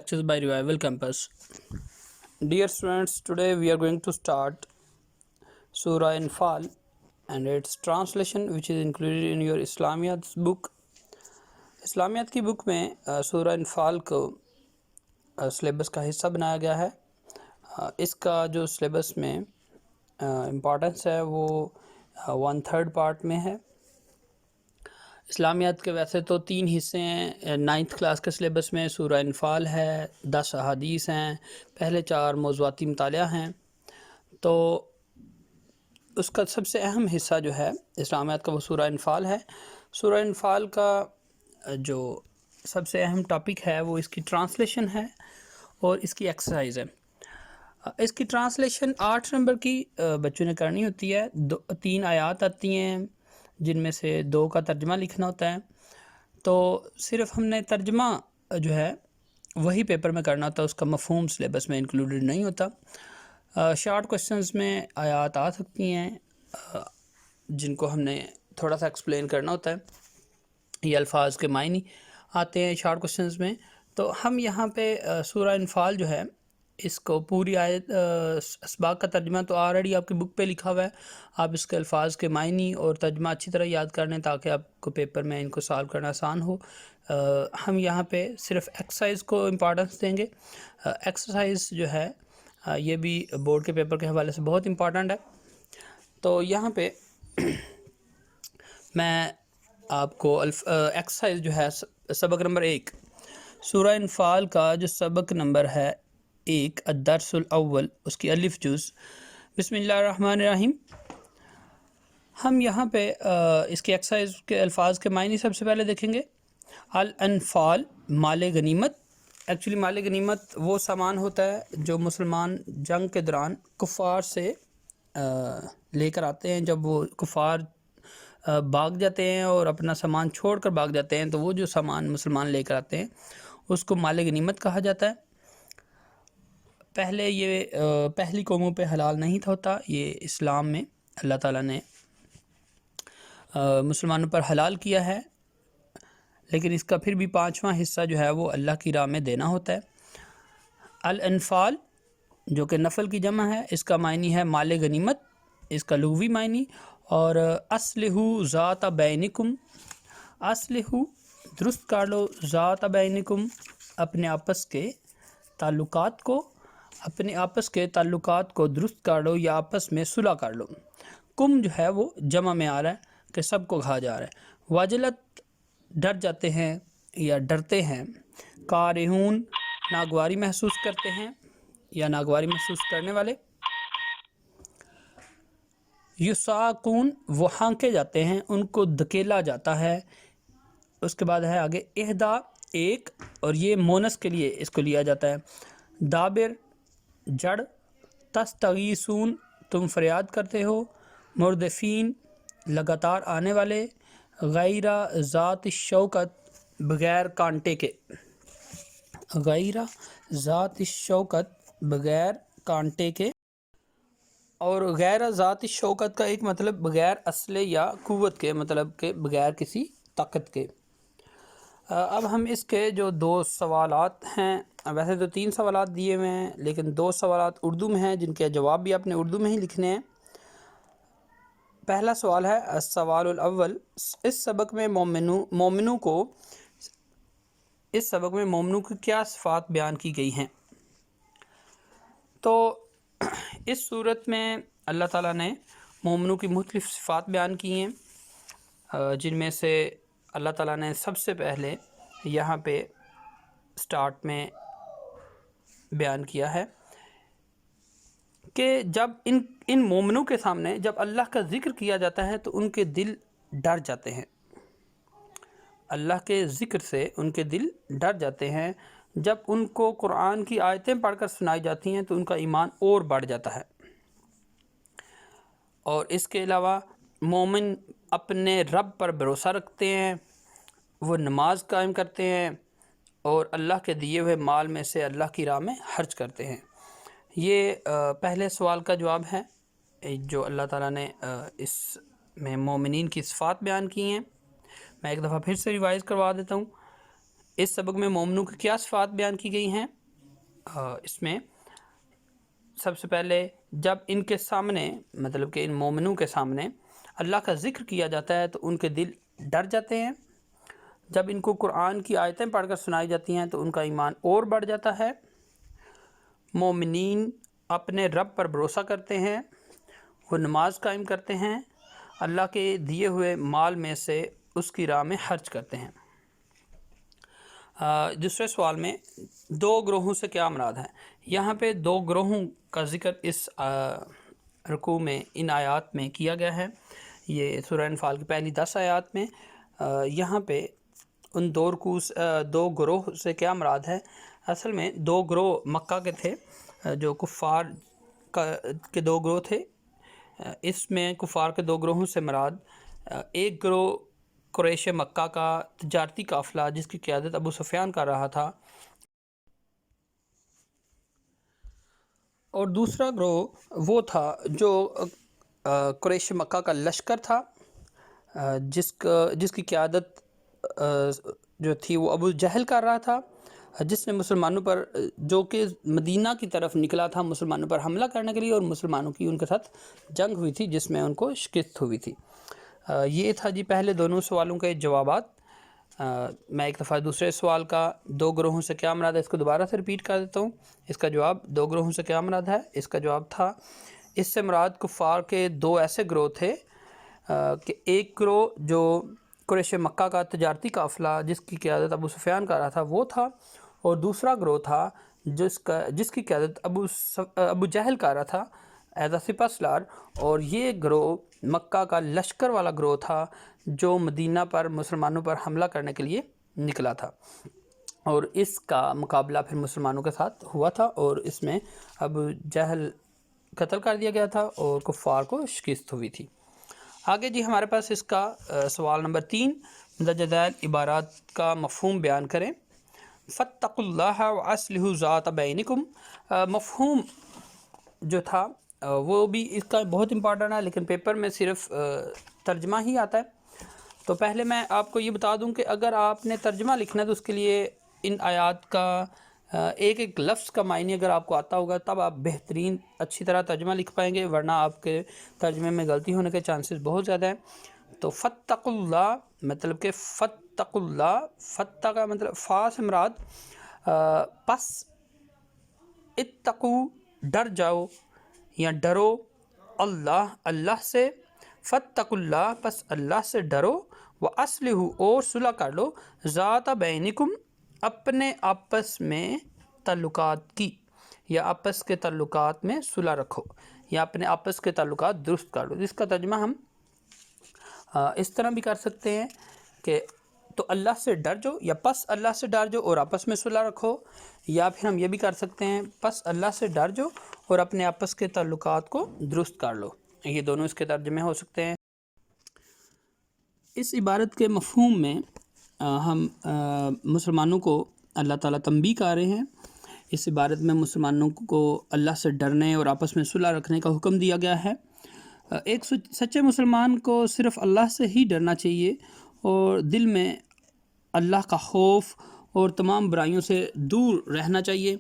lectures by Revival Campus. Dear students, today we are going to start Surah Anfal and its translation, which is included in your Islamiyat book. اسلامیات کی بک میں سورہ انفال کو syllabus کا حصہ بنایا گیا ہے. اس کا جو سلیبس میں امپورٹنس ہے وہ 1/3 پارٹ میں ہے. اسلامیات کے ویسے تو 3 حصے ہیں. 9th کلاس کے سلیبس میں سورہ انفال ہے، 10 احادیث ہیں، پہلے 4 موضوعاتی مطالعہ ہیں. تو اس کا سب سے اہم حصہ جو ہے اسلامیات کا وہ سورہ انفال ہے. سورہ انفال کا جو سب سے اہم ٹاپک ہے وہ اس کی ٹرانسلیشن ہے اور اس کی ایکسرسائز ہے. اس کی ٹرانسلیشن 8 نمبر کی بچوں نے کرنی ہوتی ہے. 3 آیات آتی ہیں جن میں سے 2 کا ترجمہ لکھنا ہوتا ہے. تو صرف ہم نے ترجمہ جو ہے وہی پیپر میں کرنا ہوتا ہے، اس کا مفہوم سلیبس میں انکلوڈڈ نہیں ہوتا. شارٹ کوشچنز میں آیات آ سکتی ہیں جن کو ہم نے تھوڑا سا ایکسپلین کرنا ہوتا ہے. یہ الفاظ کے معنی آتے ہیں شارٹ کوشچنز میں. تو ہم یہاں پہ سورہ انفال جو ہے اس کو پوری آیت اسباق کا ترجمہ تو آلریڈی آپ کی بک پہ لکھا ہوا ہے. آپ اس کے الفاظ کے معنی اور ترجمہ اچھی طرح یاد کر لیں تاکہ آپ کو پیپر میں ان کو سالو کرنا آسان ہو. ہم یہاں پہ صرف ایکسرسائز کو امپارٹنس دیں گے. ایکسرسائز جو ہے یہ بھی بورڈ کے پیپر کے حوالے سے بہت امپارٹنٹ ہے. تو یہاں پہ میں آپ کو ایکسرسائز جو ہے سبق نمبر 1 سورہ انفال کا جو سبق نمبر ہے 1 الدرس الاول، اس کی الف جز. بسم اللہ الرحمن الرحیم. ہم یہاں پہ اس کی ایکسرسائز کے الفاظ کے معنی سب سے پہلے دیکھیں گے. الانفال مال غنیمت. ایکچولی مال غنیمت وہ سامان ہوتا ہے جو مسلمان جنگ کے دوران کفار سے لے کر آتے ہیں. جب وہ کفار بھاگ جاتے ہیں اور اپنا سامان چھوڑ کر بھاگ جاتے ہیں تو وہ جو سامان مسلمان لے کر آتے ہیں اس کو مال غنیمت کہا جاتا ہے. پہلے یہ پہلی قوموں پہ حلال نہیں تھا ہوتا، یہ اسلام میں اللہ تعالیٰ نے مسلمانوں پر حلال کیا ہے، لیکن اس کا پھر بھی 5واں حصہ جو ہے وہ اللہ کی راہ میں دینا ہوتا ہے. الانفال جو کہ نفل کی جمع ہے، اس کا معنی ہے مال غنیمت، اس کا لغوی معنی. اور اصلحو ذات بینکم، اصلحو درست کر لو، ذات بینکم اپنے آپس کے تعلقات کو، اپنے آپس کے تعلقات کو درست کر لو یا آپس میں صلح کر لو. کم جو ہے وہ جمع میں آ رہا ہے کہ سب کو کہا جا رہا ہے. واجلت ڈر جاتے ہیں یا ڈرتے ہیں. کارہون ناگواری محسوس کرتے ہیں یا ناگواری محسوس کرنے والے. یساقون وہ ہانکے جاتے ہیں، ان کو دھکیلا جاتا ہے. اس کے بعد ہے آگے اہدا ایک، اور یہ مونس کے لیے اس کو لیا جاتا ہے. دابر جڑ. تستغیثون تم فریاد کرتے ہو. مردفین لگاتار آنے والے. غیر ذات الشوکت بغیر کانٹے کے. غیر ذات الشوکت بغیر کانٹے کے. اور غیر ذات شوکت کا ایک مطلب بغیر اسلحے یا قوت کے، مطلب کہ بغیر کسی طاقت کے. اب ہم اس کے جو 2 سوالات ہیں، ویسے تو 3 سوالات دیے ہوئے ہیں لیکن 2 سوالات اردو میں ہیں جن کے جواب بھی آپ نے اردو میں ہی لکھنے ہیں. پہلا سوال ہے السوال الاول. اس سبق میں مومنوں کو کیا صفات بیان کی گئی ہیں؟ تو اس صورت میں اللہ تعالیٰ نے مومنوں کی مختلف صفات بیان کی ہیں، جن میں سے اللہ تعالیٰ نے سب سے پہلے یہاں پہ سٹارٹ میں بیان کیا ہے کہ جب ان مومنوں کے سامنے جب اللہ کا ذکر کیا جاتا ہے تو ان کے دل ڈر جاتے ہیں. اللہ کے ذکر سے ان کے دل ڈر جاتے ہیں. جب ان کو قرآن کی آیتیں پڑھ کر سنائی جاتی ہیں تو ان کا ایمان اور بڑھ جاتا ہے. اور اس کے علاوہ مومن اپنے رب پر بھروسہ رکھتے ہیں، وہ نماز قائم کرتے ہیں اور اللہ کے دیے ہوئے مال میں سے اللہ کی راہ میں خرچ کرتے ہیں. یہ پہلے سوال کا جواب ہے جو اللہ تعالیٰ نے اس میں مومنین کی صفات بیان کی ہیں. میں ایک دفعہ پھر سے ریوائز کروا دیتا ہوں. اس سبق میں مومنوں کی کیا صفات بیان کی گئی ہیں؟ اس میں سب سے پہلے جب ان کے سامنے مطلب کہ ان مومنوں کے سامنے اللہ کا ذکر کیا جاتا ہے تو ان کے دل ڈر جاتے ہیں، جب ان کو قرآن کی آیتیں پڑھ کر سنائی جاتی ہیں تو ان کا ایمان اور بڑھ جاتا ہے، مومنین اپنے رب پر بھروسہ کرتے ہیں، وہ نماز قائم کرتے ہیں، اللہ کے دیے ہوئے مال میں سے اس کی راہ میں خرچ کرتے ہیں۔ دوسرے سوال میں دو گروہوں سے کیا مراد ہے؟ یہاں پہ دو گروہوں کا ذکر اس رکوع میں ان آیات میں کیا گیا ہے، یہ سورہ انفال کی پہلی 10 آیات میں۔ یہاں پہ ان دو گروہ سے کیا مراد ہے؟ اصل میں دو گروہ مکہ کے تھے، جو کفار کے دو گروہ تھے۔ اس میں کفار کے دو گروہوں سے مراد ایک گروہ قریش مکہ کا تجارتی قافلہ جس کی قیادت ابو سفیان کر رہا تھا، اور دوسرا گروہ وہ تھا جو قریش مکہ کا لشکر تھا، جس کی قیادت جو تھی وہ ابو جہل کر رہا تھا، جس نے مسلمانوں پر جو کہ مدینہ کی طرف نکلا تھا مسلمانوں پر حملہ کرنے کے لیے، اور مسلمانوں کی ان کے ساتھ جنگ ہوئی تھی جس میں ان کو شکست ہوئی تھی۔ یہ تھا جی پہلے دونوں سوالوں کے جوابات۔ میں ایک دفعہ دوسرے سوال کا دو گروہوں سے کیا مراد ہے اس کو دوبارہ سے ریپیٹ کر دیتا ہوں۔ اس کا جواب دو گروہوں سے کیا مراد ہے، اس کا جواب تھا اس سے مراد کفار کے دو ایسے گروہ تھے کہ ایک گروہ جو قریش مکہ کا تجارتی قافلہ جس کی قیادت ابو سفیان کر رہا تھا وہ تھا، اور دوسرا گروہ تھا جس کی قیادت ابو جہل کر رہا تھا ایز اے سپہ سالار، اور یہ گروہ مکہ کا لشکر والا گروہ تھا جو مدینہ پر مسلمانوں پر حملہ کرنے کے لیے نکلا تھا، اور اس کا مقابلہ پھر مسلمانوں کے ساتھ ہوا تھا، اور اس میں ابو جہل قتل کر دیا گیا تھا اور کفار کو شکست ہوئی تھی۔ آگے جی ہمارے پاس اس کا سوال نمبر 3، مندرجہ ذیل عبارات کا مفہوم بیان کریں۔ فاتقوا اللہ واصلحوا ذات بینکم، مفہوم جو تھا وہ بھی اس کا بہت امپورٹنٹ ہے، لیکن پیپر میں صرف ترجمہ ہی آتا ہے۔ تو پہلے میں آپ کو یہ بتا دوں کہ اگر آپ نے ترجمہ لکھنا ہے تو اس کے لیے ان آیات کا ایک ایک لفظ کا معنی اگر آپ کو آتا ہوگا تب آپ بہترین اچھی طرح ترجمہ لکھ پائیں گے، ورنہ آپ کے ترجمے میں غلطی ہونے کے چانسز بہت زیادہ ہیں۔ تو فاتقوا اللہ مطلب کہ فاتقوا اللہ، فتح کا مطلب فا سے مراد پس، اتقو ڈر جاؤ یا ڈرو، اللہ سے، فاتقوا اللہ پس اللہ سے ڈرو، واصلحوا اور صلح کر لو، ذات بینکم اپنے آپس میں تعلقات کی، یا آپس کے تعلقات میں صلح رکھو، یا اپنے آپس کے تعلقات درست کر لو۔ جس کا ترجمہ ہم اس طرح بھی کر سکتے ہیں کہ تو اللہ سے ڈر جاؤ، یا پس اللہ سے ڈر جاؤ اور آپس میں صلح رکھو، یا پھر ہم یہ بھی کر سکتے ہیں پس اللہ سے ڈر جاؤ اور اپنے آپس کے تعلقات کو درست کر لو۔ یہ دونوں اس کے ترجمے ہو سکتے ہیں۔ اس عبارت کے مفہوم میں ہم مسلمانوں کو اللہ تعالیٰ تنبیہ کر رہے ہیں۔ اس عبارت میں مسلمانوں کو اللہ سے ڈرنے اور آپس میں صلح رکھنے کا حکم دیا گیا ہے۔ ایک سچے مسلمان کو صرف اللہ سے ہی ڈرنا چاہیے، اور دل میں اللہ کا خوف اور تمام برائیوں سے دور رہنا چاہیے،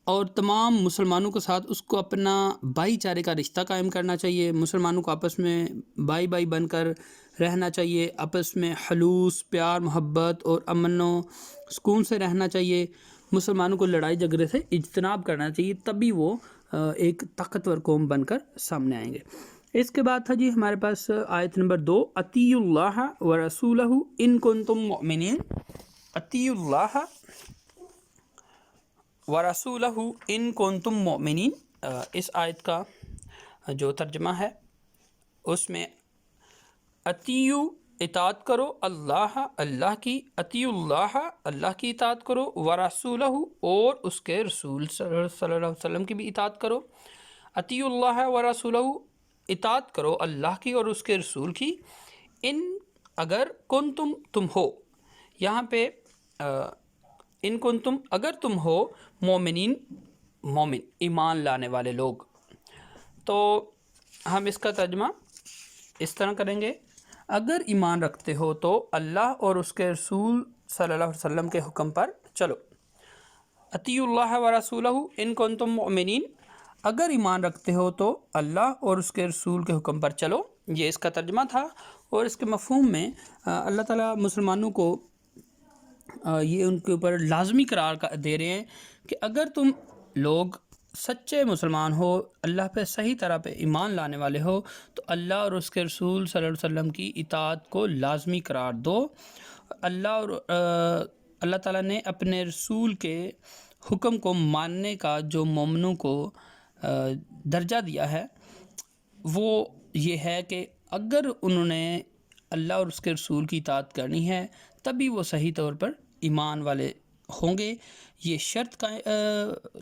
اور تمام مسلمانوں کے ساتھ اس کو اپنا بھائی چارے کا رشتہ قائم کرنا چاہیے، مسلمانوں کو آپس میں بھائی بن کر رہنا چاہیے، آپس میں خلوص، پیار، محبت اور امن و سکون سے رہنا چاہیے، مسلمانوں کو لڑائی جھگڑے سے اجتناب کرنا چاہیے، تبھی وہ ایک طاقتور قوم بن کر سامنے آئیں گے۔ اس کے بعد تھا جی ہمارے پاس آیت نمبر 2، اطیعوا اللہ ورسولہ ان کنتم مؤمنین، اطیعوا اللہ ورسولہ ان کنتم مؤمنین۔ اس آیت کا جو ترجمہ ہے اس میں اطیعوا اطاعت کرو، اللہ کی، اطیعوا اللہ اللہ کی اطاعت کرو، ورسولہ اور اس کے رسول صلی اللہ علیہ وسلم کی بھی اطاعت کرو۔ اطیعوا اللہ ورسولہ اطاعت کرو اللہ کی اور اس کے رسول کی، ان اگر کنتم تم ہو، یہاں پہ ان کنتم اگر تم ہو، مومنین مومن ایمان لانے والے لوگ۔ تو ہم اس کا ترجمہ اس طرح کریں گے، اگر ایمان رکھتے ہو تو اللہ اور اس کے رسول صلی اللہ علیہ وسلم کے حکم پر چلو۔ اطیعوا اللہ و رسولہ ان کنتم مؤمنین، اگر ایمان رکھتے ہو تو اللہ اور اس کے رسول کے حکم پر چلو، یہ اس کا ترجمہ تھا۔ اور اس کے مفہوم میں اللہ تعالیٰ مسلمانوں کو یہ ان کے اوپر لازمی قرار دے رہے ہیں کہ اگر تم لوگ سچے مسلمان ہو، اللہ پہ صحیح طرح پہ ایمان لانے والے ہو، تو اللہ اور اس کے رسول صلی اللہ علیہ وسلم کی اطاعت کو لازمی قرار دو۔ اللہ تعالیٰ نے اپنے رسول کے حکم کو ماننے کا جو مومنوں کو درجہ دیا ہے وہ یہ ہے کہ اگر انہوں نے اللہ اور اس کے رسول کی اطاعت کرنی ہے تبھی وہ صحیح طور پر ایمان والے ہوں گے۔ یہ شرط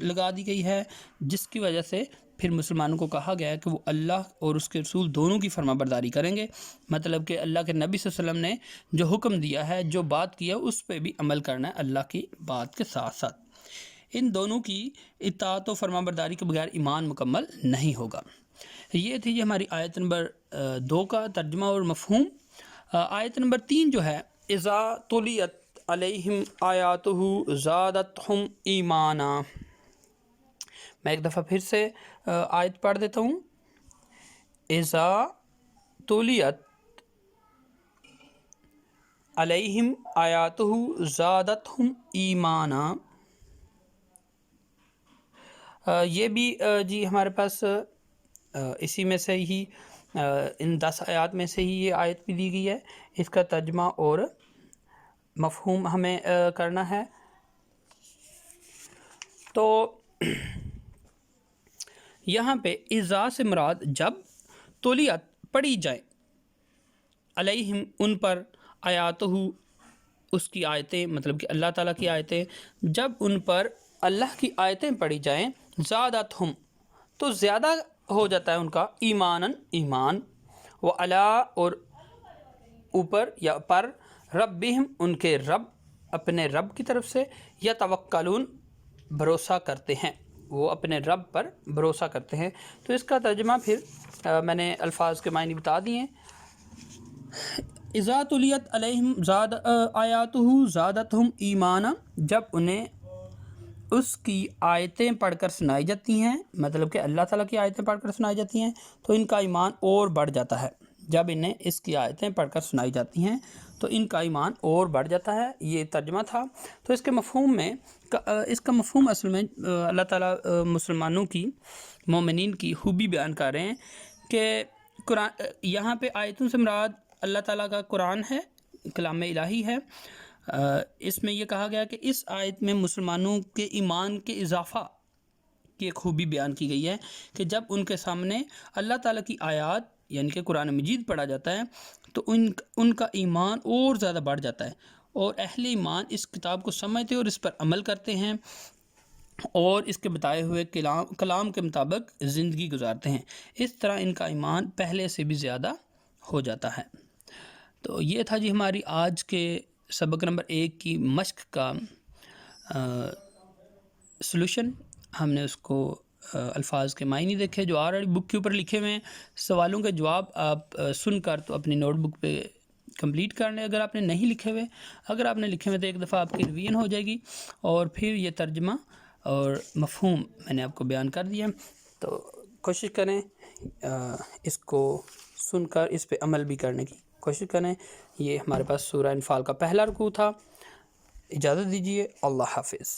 لگا دی گئی ہے جس کی وجہ سے پھر مسلمانوں کو کہا گیا ہے کہ وہ اللہ اور اس کے رسول دونوں کی فرما برداری کریں گے، مطلب کہ اللہ کے نبی صلی اللہ علیہ وسلم نے جو حکم دیا ہے، جو بات کیا اس پہ بھی عمل کرنا ہے اللہ کی بات کے ساتھ ساتھ۔ ان دونوں کی اطاعت و فرما برداری کے بغیر ایمان مکمل نہیں ہوگا۔ یہ تھی جی ہماری آیت نمبر 2 کا ترجمہ اور مفہوم۔ آیت نمبر 3 جو ہے، اذا تلیت علیہم آیاتہ زادتہم ایمانا، میں ایک دفعہ پھر سے آیت پڑھ دیتا ہوں۔ اذا تلیت علیہم آیاتہ زادتہم ایمانا، یہ بھی جی ہمارے پاس اسی میں سے ہی ان 10 آیات میں سے ہی یہ آیت بھی دی گئی ہے۔ اس کا ترجمہ اور مفہوم ہمیں کرنا ہے۔ تو یہاں پہ اذا سے مراد جب، تولیت پڑھی جائیں، علیہم ان پر، آیاتہ اس کی آیتیں، مطلب کہ اللہ تعالیٰ کی آیتیں، جب ان پر اللہ کی آیتیں پڑھی جائیں، زادتہم تو زیادہ ہو جاتا ہے ان کا ایماناً ایمان، وعلا اور اوپر یا پر، ربہم ان کے رب، اپنے رب کی طرف سے، یتوکلون بھروسہ کرتے ہیں، وہ اپنے رب پر بھروسہ کرتے ہیں۔ تو اس کا ترجمہ پھر میں نے الفاظ کے معنی بتا دیے ہیں۔ اذا تلیت علیہم آیاتہ زادتہم ایمانا، جب انہیں اس کی آیتیں پڑھ کر سنائی جاتی ہیں، مطلب کہ اللہ تعالیٰ کی آیتیں پڑھ کر سنائی جاتی ہیں تو ان کا ایمان اور بڑھ جاتا ہے۔ جب انہیں اس کی آیتیں پڑھ کر سنائی جاتی ہیں تو ان کا ایمان اور بڑھ جاتا ہے، یہ ترجمہ تھا۔ تو اس کے مفہوم میں، اس کا مفہوم اصل میں اللہ تعالیٰ مسلمانوں کی، مومنین کی خوبی بیان کر رہے ہیں کہ قرآن، یہاں پہ آیتوں سے مراد اللہ تعالیٰ کا قرآن ہے، کلام الہی ہے۔ اس میں یہ کہا گیا کہ اس آیت میں مسلمانوں کے ایمان کے اضافہ کی ایک خوبی بیان کی گئی ہے کہ جب ان کے سامنے اللہ تعالیٰ کی آیات یعنی کہ قرآن مجید پڑھا جاتا ہے تو ان کا ایمان اور زیادہ بڑھ جاتا ہے، اور اہل ایمان اس کتاب کو سمجھتے اور اس پر عمل کرتے ہیں اور اس کے بتائے ہوئے کلام کے مطابق زندگی گزارتے ہیں۔ اس طرح ان کا ایمان پہلے سے بھی زیادہ ہو جاتا ہے۔ تو یہ تھا جی ہماری آج کے سبق نمبر 1 کی مشق کا سلوشن۔ ہم نے اس کو الفاظ کے معنی دیکھے جو آلریڈی بک کے اوپر لکھے ہوئے ہیں۔ سوالوں کے جواب آپ سن کر تو اپنی نوٹ بک پہ کمپلیٹ کر لیں اگر آپ نے نہیں لکھے ہوئے۔ اگر آپ نے لکھے ہوئے تو ایک دفعہ آپ کی ریویژن ہو جائے گی، اور پھر یہ ترجمہ اور مفہوم میں نے آپ کو بیان کر دیا۔ تو کوشش کریں اس کو سن کر اس پہ عمل بھی کرنے کی کوشش کریں۔ یہ ہمارے پاس سورہ انفال کا پہلا رکوع تھا۔ اجازت دیجیے، اللہ حافظ۔